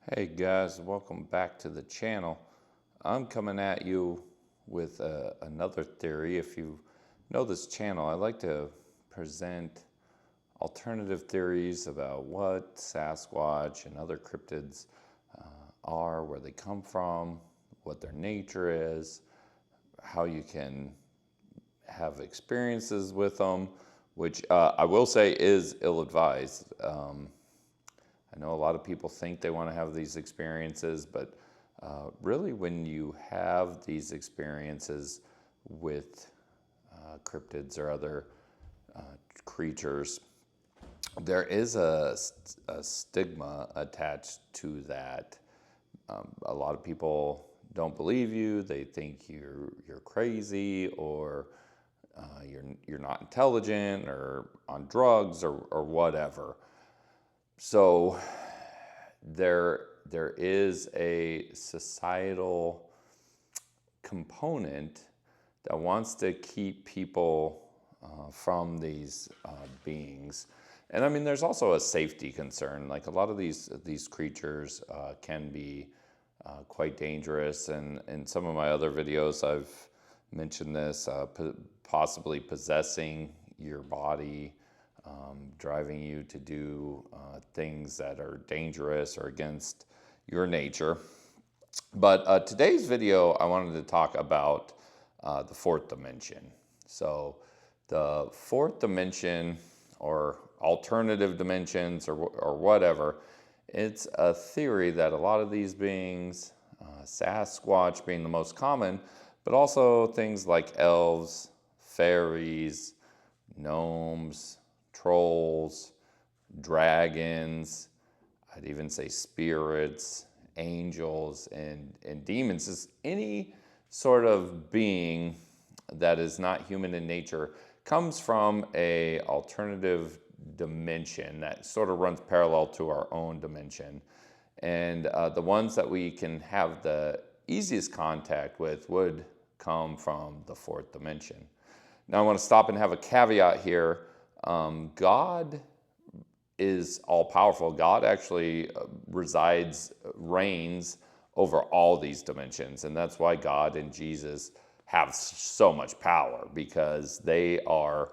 Hey guys, welcome back to the channel. I'm coming at you with another theory. If you know this channel, I like to present alternative theories about what Sasquatch and other cryptids are, where they come from, what their nature is, how you can have experiences with them, which I will say is ill-advised. I know a lot of people think they want to have these experiences, but really when you have these experiences with cryptids or other creatures, there is a stigma attached to that. A lot of people don't believe you. They think you're crazy, or you're not intelligent, or on drugs, or whatever. So there is a societal component that wants to keep people from these beings. And I mean, there's also a safety concern. Like a lot of these creatures can be quite dangerous. And in some of my other videos, I've mentioned this, possibly possessing your body, driving you to do things that are dangerous or against your nature. But today's video, I wanted to talk about the fourth dimension. So the fourth dimension, or alternative dimensions, or whatever, it's a theory that a lot of these beings, Sasquatch being the most common, but also things like elves, fairies, gnomes, trolls, dragons, I'd even say spirits, angels, and demons, is any sort of being that is not human in nature, comes from a alternative dimension that sort of runs parallel to our own dimension. And the ones that we can have the easiest contact with would come from the fourth dimension. Now I want to stop and have a caveat here. God is all-powerful. God actually reigns over all these dimensions. And that's why God and Jesus have so much power, because they are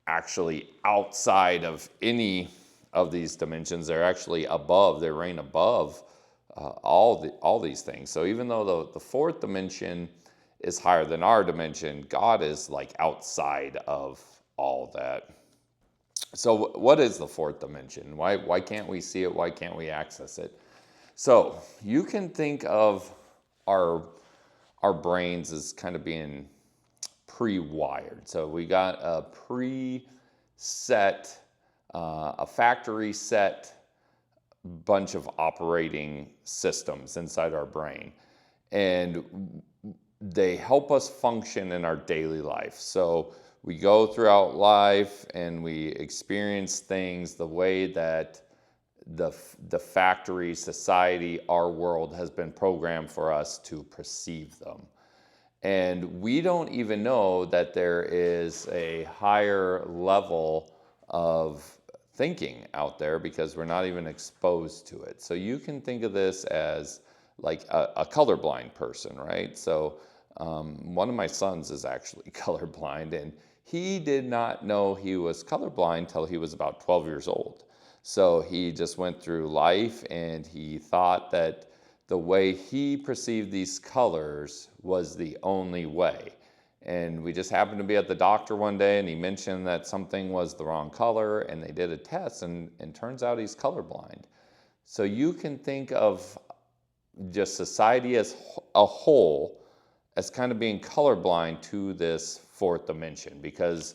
actually outside of any of these dimensions. They're actually above, they reign above all these things. So even though the fourth dimension is higher than our dimension, God is like outside of all that. So what is the fourth dimension? Why can't we see it? Why can't we access it? So you can think of our brains as kind of being pre-wired. So we got a preset, a factory set bunch of operating systems inside our brain, and they help us function in our daily life. So we go throughout life and we experience things the way that the factory, society, our world has been programmed for us to perceive them. And we don't even know that there is a higher level of thinking out there, because we're not even exposed to it. So you can think of this as like a colorblind person, right? So one of my sons is actually colorblind, and he did not know he was colorblind till he was about 12 years old. So he just went through life and he thought that the way he perceived these colors was the only way. And we just happened to be at the doctor one day, and he mentioned that something was the wrong color, and they did a test, and turns out he's colorblind. So you can think of just society as a whole as kind of being colorblind to this fourth dimension, because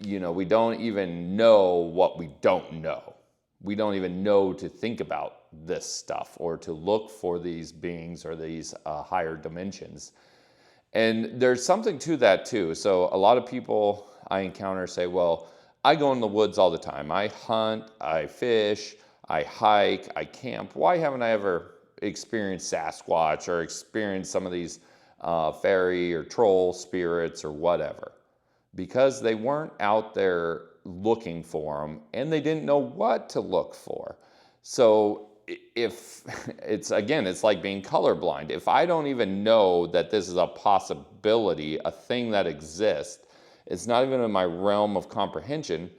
we don't even know what we don't know. We don't even know to think about this stuff or to look for these beings or these higher dimensions. And there's something to that too. So a lot of people I encounter say, well, I go in the woods all the time. I hunt, I fish, I hike, I camp. Why haven't I ever experienced Sasquatch or experienced some of these fairy or troll spirits or whatever? Because they weren't out there looking for them, and they didn't know what to look for. So if it's like being colorblind. If I don't even know that this is a possibility, a thing that exists, it's not even in my realm of comprehension,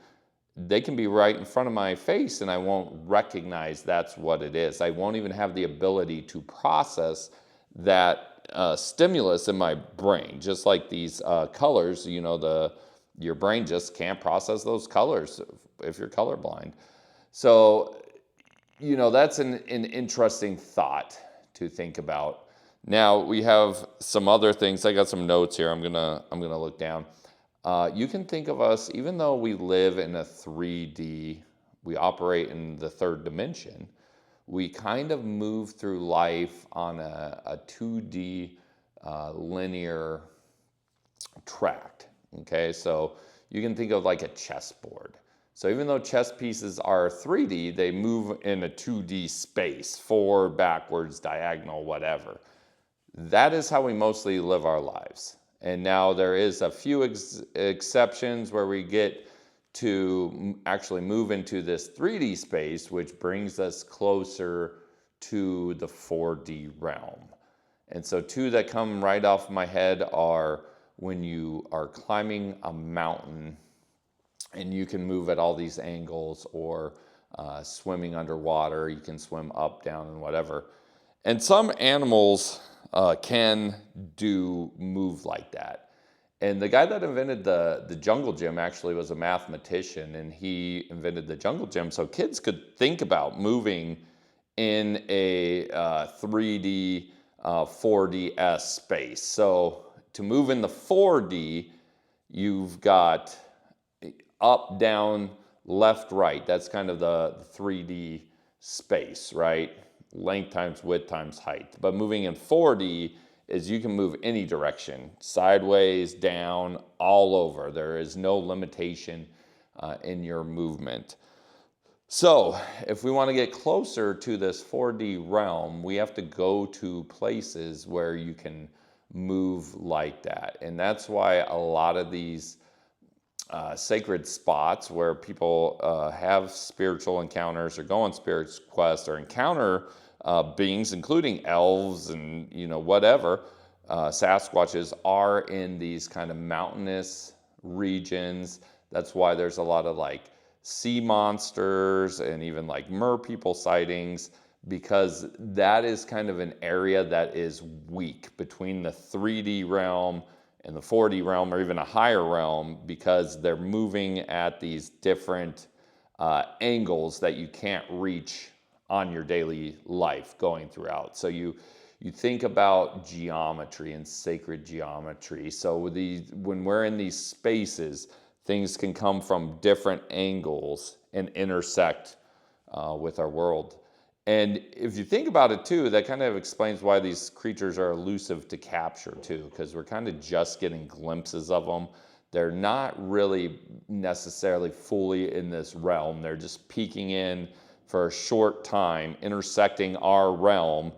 they can be right in front of my face and I won't recognize that's what it is. I won't even have the ability to process that stimulus in my brain. Just like these colors, your brain just can't process those colors if you're colorblind. So, that's an interesting thought to think about. Now we have some other things. I got some notes here. I'm gonna look down. You can think of us, even though we live in a 3D, we operate in the third dimension, we kind of move through life on a 2D linear tract. Okay, so you can think of like a chessboard. So even though chess pieces are 3D, they move in a 2D space, forward, backwards, diagonal, whatever. That is how we mostly live our lives. And now there is a few exceptions where we get to actually move into this 3D space, which brings us closer to the 4D realm. And so two that come right off my head are when you are climbing a mountain and you can move at all these angles, or swimming underwater, you can swim up, down, and whatever. And some animals can move like that. And the guy that invented the jungle gym actually was a mathematician, and he invented the jungle gym so kids could think about moving in a 3D, 4DS space. So to move in the 4D, you've got up, down, left, right. That's kind of the 3D space, right? Length times width times height. But moving in 4D is you can move any direction, sideways, down, all over. There is no limitation in your movement. So if we want to get closer to this 4D realm, we have to go to places where you can move like that. And that's why a lot of these sacred spots where people have spiritual encounters or go on spirit quests or encounter beings, including elves and whatever, Sasquatches, are in these kind of mountainous regions. That's why there's a lot of like sea monsters and even like mer people sightings, because that is kind of an area that is weak between the 3D realm and the 4D realm, or even a higher realm, because they're moving at these different angles that you can't reach on your daily life going throughout. So you think about geometry and sacred geometry. So when we're in these spaces, things can come from different angles and intersect with our world. And if you think about it too, that kind of explains why these creatures are elusive to capture too, because we're kind of just getting glimpses of them. They're not really necessarily fully in this realm. They're just peeking in for a short time, intersecting our realm,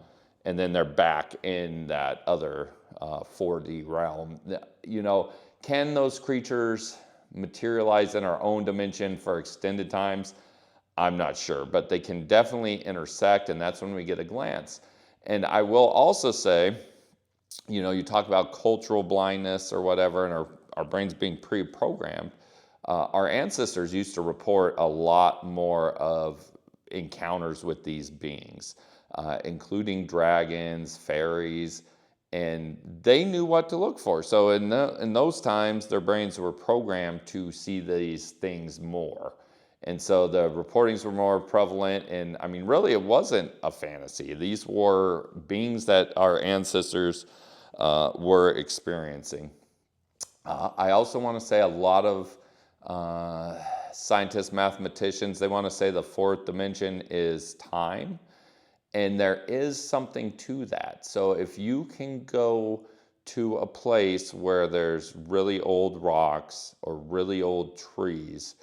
and then they're back in that other 4D realm. Can those creatures materialize in our own dimension for extended times? I'm not sure, but they can definitely intersect, and that's when we get a glance. And I will also say, you talk about cultural blindness or whatever, and our brains being pre-programmed. Our ancestors used to report a lot more of encounters with these beings, including dragons, fairies, and they knew what to look for. So in those times, their brains were programmed to see these things more. And so the reportings were more prevalent, and I mean, really, it wasn't a fantasy. These were beings that our ancestors were experiencing. I also want to say a lot of scientists, mathematicians, they want to say the fourth dimension is time, and there is something to that. So if you can go to a place where there's really old rocks or really old trees,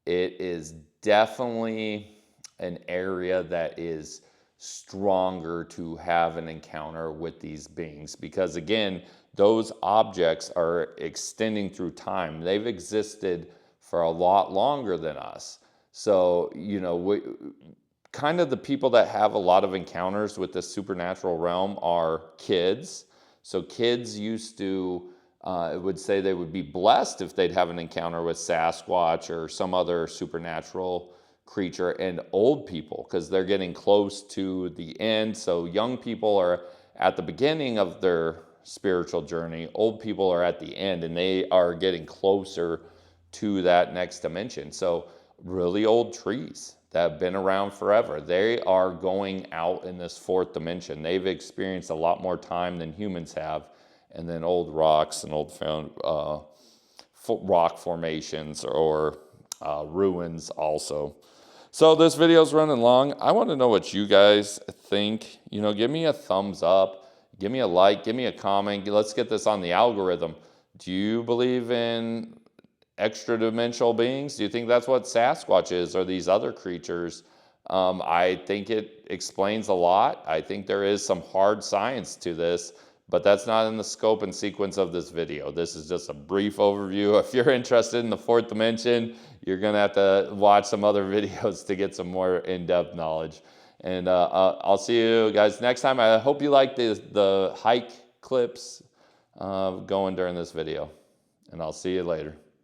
it is definitely an area that is stronger to have an encounter with these beings, because again, those objects are extending through time. They've existed for a lot longer than us. So, kind of the people that have a lot of encounters with the supernatural realm are kids. So kids used to, would say they would be blessed if they'd have an encounter with Sasquatch or some other supernatural creature, and old people, because they're getting close to the end. So young people are at the beginning of their spiritual journey. Old people are at the end, and they are getting closer to that next dimension. So really old trees that have been around forever, they are going out in this fourth dimension. They've experienced a lot more time than humans have. And then old rocks and old found rock formations or ruins also. So this video is running long. I want to know what you guys think. You know, give me a thumbs up, give me a like, give me a comment. Let's get this on the algorithm. Do you believe in extra-dimensional beings? Do you think that's what Sasquatch is, or these other creatures? I think it explains a lot. I think there is some hard science to this, but that's not in the scope and sequence of this video. This is just a brief overview. If you're interested in the fourth dimension, you're gonna have to watch some other videos to get some more in-depth knowledge. And I'll see you guys next time. I hope you like the hike clips going during this video, and I'll see you later.